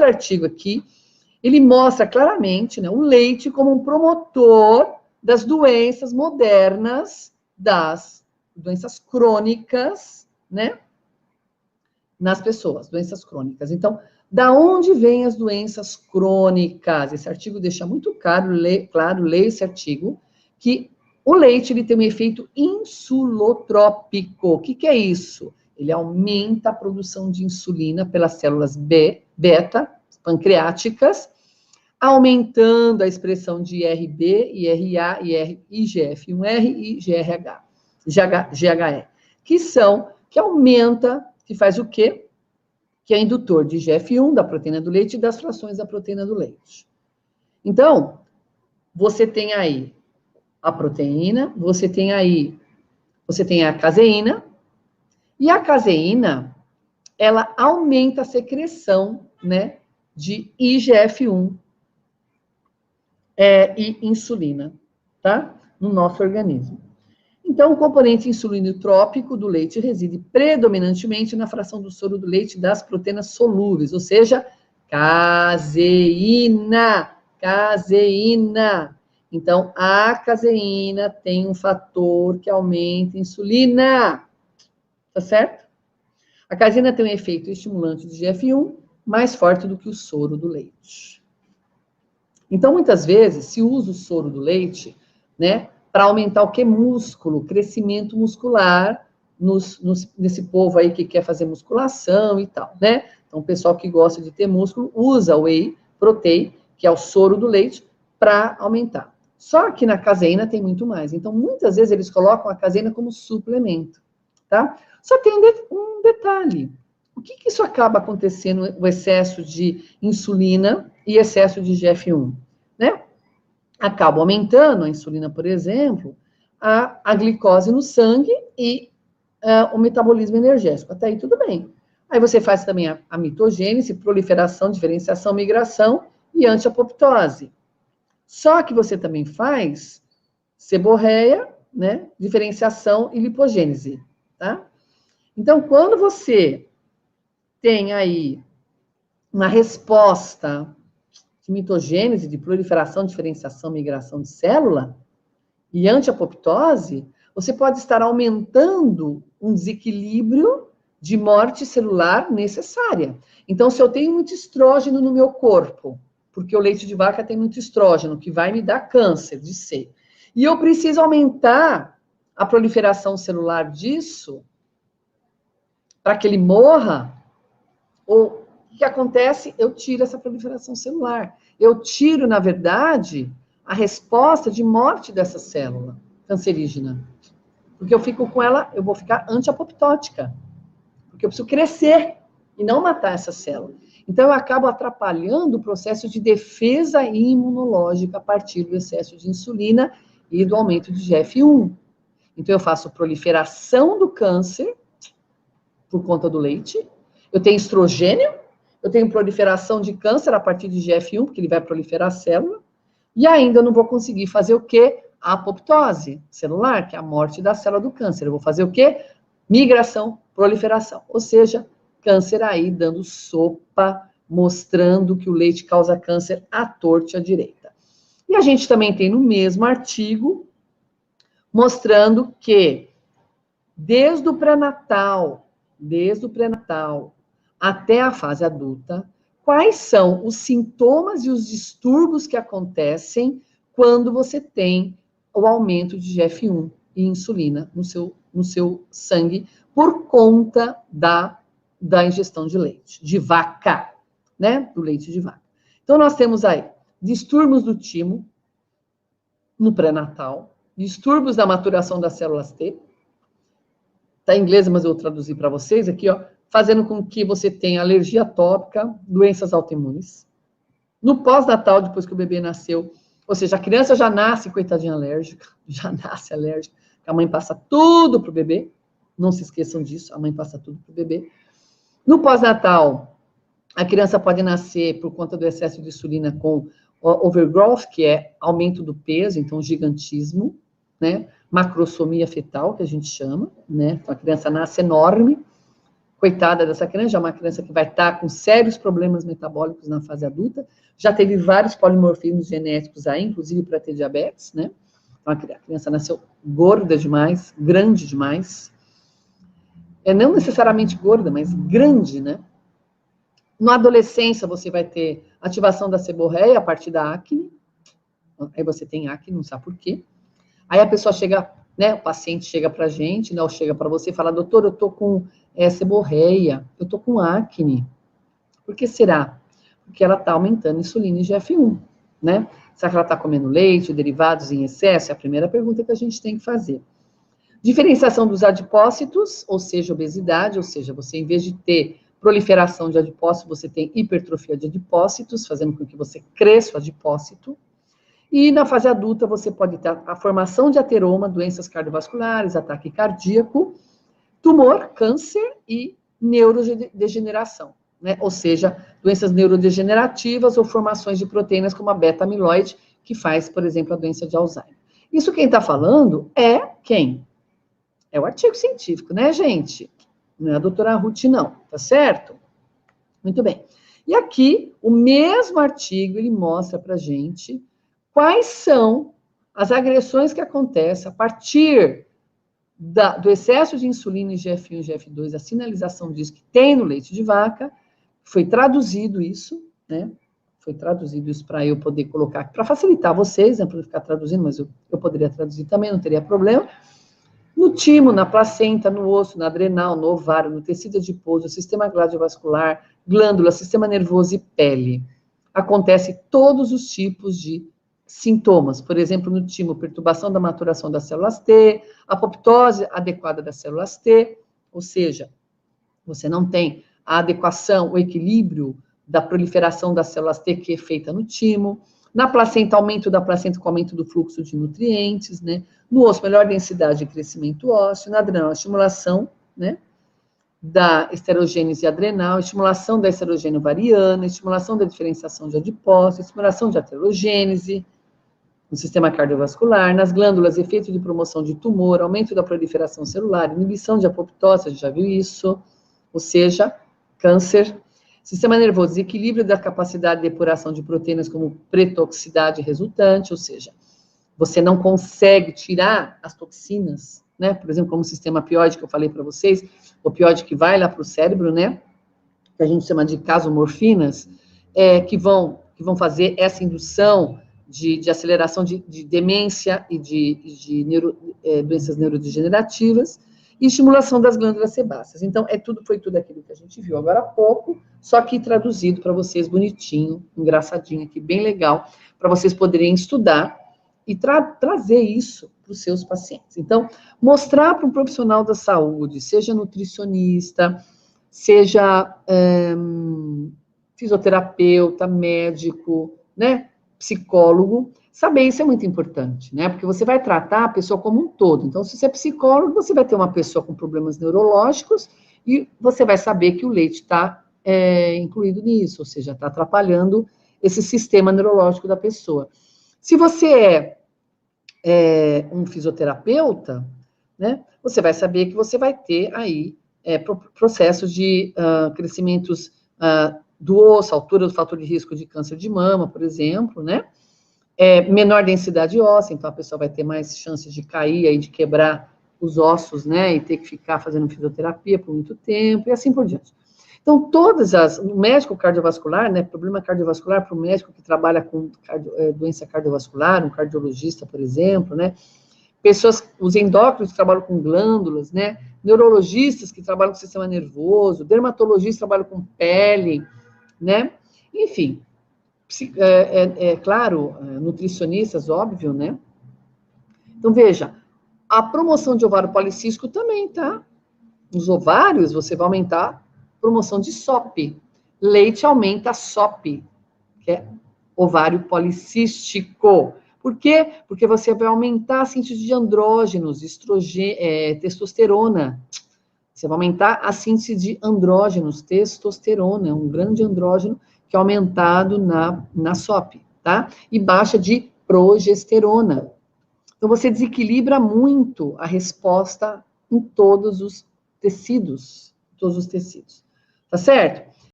artigo aqui, ele mostra claramente, né, o leite como um promotor das doenças modernas, das doenças crônicas, né, nas pessoas, doenças crônicas. Então, da onde vêm as doenças crônicas? Esse artigo deixa muito claro, leia esse artigo, que o leite ele tem um efeito insulotrópico. O que é isso? Ele aumenta a produção de insulina pelas células beta, pancreáticas, aumentando a expressão de IRB, IRA, IGF-1R e GHE, que aumenta, que faz o quê? Que é indutor de IGF-1, da proteína do leite, e das frações da proteína do leite. Então, você tem aí a proteína, você tem a caseína, e a caseína, ela aumenta a secreção, né, de IGF-1 e insulina, tá? No nosso organismo. Então, o componente insulinotrópico do leite reside predominantemente na fração do soro do leite das proteínas solúveis, ou seja, caseína. Então, a caseína tem um fator que aumenta a insulina, tá certo? A caseína tem um efeito estimulante do IGF-1 mais forte do que o soro do leite. Então, muitas vezes, se usa o soro do leite, né, para aumentar o que? Músculo, crescimento muscular, nesse povo aí que quer fazer musculação e tal, né? Então, o pessoal que gosta de ter músculo usa o whey protein, que é o soro do leite, para aumentar. Só que na caseína tem muito mais. Então, muitas vezes eles colocam a caseína como suplemento, tá? Só tem um detalhe. O que isso acaba acontecendo, o excesso de insulina e excesso de IGF-1, né? Acaba aumentando a insulina, por exemplo, a glicose no sangue e o metabolismo energético. Até aí tudo bem. Aí você faz também a mitogênese, proliferação, diferenciação, migração e antiapoptose. Só que você também faz seborreia, né, diferenciação e lipogênese, tá? Então, quando você tem aí uma resposta de mitogênese, de proliferação, diferenciação, migração de célula e antiapoptose, você pode estar aumentando um desequilíbrio de morte celular necessária. Então, se eu tenho muito estrógeno no meu corpo, porque o leite de vaca tem muito estrógeno, que vai me dar câncer de seio, e eu preciso aumentar a proliferação celular disso, para que ele morra, ou o que acontece? Eu tiro essa proliferação celular. Eu tiro, na verdade, a resposta de morte dessa célula cancerígena. Porque eu fico com ela, eu vou ficar antiapoptótica. Porque eu preciso crescer e não matar essa célula. Então, eu acabo atrapalhando o processo de defesa imunológica a partir do excesso de insulina e do aumento de IGF-1. Então, eu faço proliferação do câncer por conta do leite. Eu tenho estrogênio, eu tenho proliferação de câncer a partir de IGF-1, porque ele vai proliferar a célula, e ainda eu não vou conseguir fazer o quê? A apoptose celular, que é a morte da célula do câncer. Eu vou fazer o quê? Migração, proliferação. Ou seja, câncer aí dando sopa, mostrando que o leite causa câncer à torta e à direita. E a gente também tem no mesmo artigo, mostrando que desde o pré-natal até a fase adulta, quais são os sintomas e os distúrbios que acontecem quando você tem o aumento de IGF-1 e insulina no seu sangue por conta da ingestão de leite, de vaca, né? Do leite de vaca. Então, nós temos aí distúrbios do timo no pré-natal, distúrbios da maturação das células T, tá em inglês, mas eu vou traduzir para vocês aqui, ó, fazendo com que você tenha alergia atópica, doenças autoimunes. No pós-natal, depois que o bebê nasceu, ou seja, a criança já nasce, coitadinha, alérgica, já nasce alérgica, a mãe passa tudo pro bebê, não se esqueçam disso, a mãe passa tudo pro bebê. No pós-natal, a criança pode nascer por conta do excesso de insulina com overgrowth, que é aumento do peso, então gigantismo, né? Macrosomia fetal, que a gente chama, né? Então, a criança nasce enorme, coitada dessa criança, é uma criança que vai estar com sérios problemas metabólicos na fase adulta, já teve vários polimorfismos genéticos aí, inclusive para ter diabetes, né? Então, a criança nasceu gorda demais, grande demais. Não necessariamente gorda, mas grande, né? Na adolescência, você vai ter ativação da seborreia a partir da acne. Aí você tem acne, não sabe por quê. Aí a pessoa chega, né? O paciente chega pra gente, né? Ou chega para você e fala, doutor, eu tô com seborreia, eu tô com acne. Por que será? Porque ela tá aumentando a insulina e GF1, né? Será que ela tá comendo leite, derivados em excesso? É a primeira pergunta que a gente tem que fazer. Diferenciação dos adipócitos, ou seja, obesidade, ou seja, você em vez de ter proliferação de adipócitos, você tem hipertrofia de adipócitos, fazendo com que você cresça o adipócito. E na fase adulta você pode ter a formação de ateroma, doenças cardiovasculares, ataque cardíaco, tumor, câncer e neurodegeneração, né? Ou seja, doenças neurodegenerativas ou formações de proteínas como a beta-amiloide, que faz, por exemplo, a doença de Alzheimer. Isso quem está falando é quem? É o artigo científico, né, gente? Não é a doutora Ruth, não, tá certo? Muito bem. E aqui, o mesmo artigo, ele mostra pra gente quais são as agressões que acontecem a partir do excesso de insulina em GF1 e GF2, a sinalização disso que tem no leite de vaca. Foi traduzido isso, né? Foi traduzido isso para eu poder colocar, para facilitar vocês, né? Para eu ficar traduzindo, mas eu poderia traduzir também, não teria problema. No timo, na placenta, no osso, na adrenal, no ovário, no tecido adiposo, sistema cardiovascular, glândula, sistema nervoso e pele. Acontece todos os tipos de sintomas. Por exemplo, no timo, perturbação da maturação das células T, apoptose adequada das células T, ou seja, você não tem a adequação, o equilíbrio da proliferação das células T que é feita no timo. Na placenta, aumento da placenta com aumento do fluxo de nutrientes, né? No osso, melhor densidade de crescimento ósseo. Na adrenal, estimulação, né? Da esterogênese adrenal, estimulação da esterogênio ovariana, estimulação da diferenciação de adipócitos, estimulação de aterogênese, no sistema cardiovascular, nas glândulas, efeito de promoção de tumor, aumento da proliferação celular, inibição de apoptose, a gente já viu isso, ou seja, câncer. Sistema nervoso, desequilíbrio da capacidade de depuração de proteínas como pretoxicidade resultante, ou seja, você não consegue tirar as toxinas, né? Por exemplo, como o sistema opioide que eu falei para vocês, opioide que vai lá para o cérebro, né? Que a gente chama de casomorfinas, que vão fazer essa indução de aceleração de demência e de doenças neurodegenerativas, e estimulação das glândulas sebáceas. Então, foi tudo aquilo que a gente viu agora há pouco, só que traduzido para vocês bonitinho, engraçadinho aqui, bem legal, para vocês poderem estudar e trazer isso para os seus pacientes. Então, mostrar para um profissional da saúde, seja nutricionista, seja fisioterapeuta, médico, né, psicólogo, saber isso é muito importante, né? Porque você vai tratar a pessoa como um todo. Então, se você é psicólogo, você vai ter uma pessoa com problemas neurológicos e você vai saber que o leite está incluído nisso, ou seja, está atrapalhando esse sistema neurológico da pessoa. Se você é um fisioterapeuta, né, você vai saber que você vai ter aí processos de crescimentos do osso, altura do fator de risco de câncer de mama, por exemplo, né? Menor densidade óssea, então a pessoa vai ter mais chances de cair aí, de quebrar os ossos, né? E ter que ficar fazendo fisioterapia por muito tempo, e assim por diante. Então, o médico cardiovascular, né? Problema cardiovascular para o médico que trabalha com doença cardiovascular, um cardiologista, por exemplo, né? Os endócrinos que trabalham com glândulas, né? Neurologistas que trabalham com o sistema nervoso, dermatologistas que trabalham com pele, né? Enfim, claro, nutricionistas, óbvio, né? Então, veja, a promoção de ovário policístico também, tá? Nos ovários, você vai aumentar a promoção de SOP. Leite aumenta a SOP, que é ovário policístico. Por quê? Porque você vai aumentar a síntese de andrógenos, testosterona. Você vai aumentar a síntese de andrógenos, testosterona, um grande andrógeno que é aumentado na SOP, tá? E baixa de progesterona. Então, você desequilibra muito a resposta em todos os tecidos, todos os tecidos. Tá certo?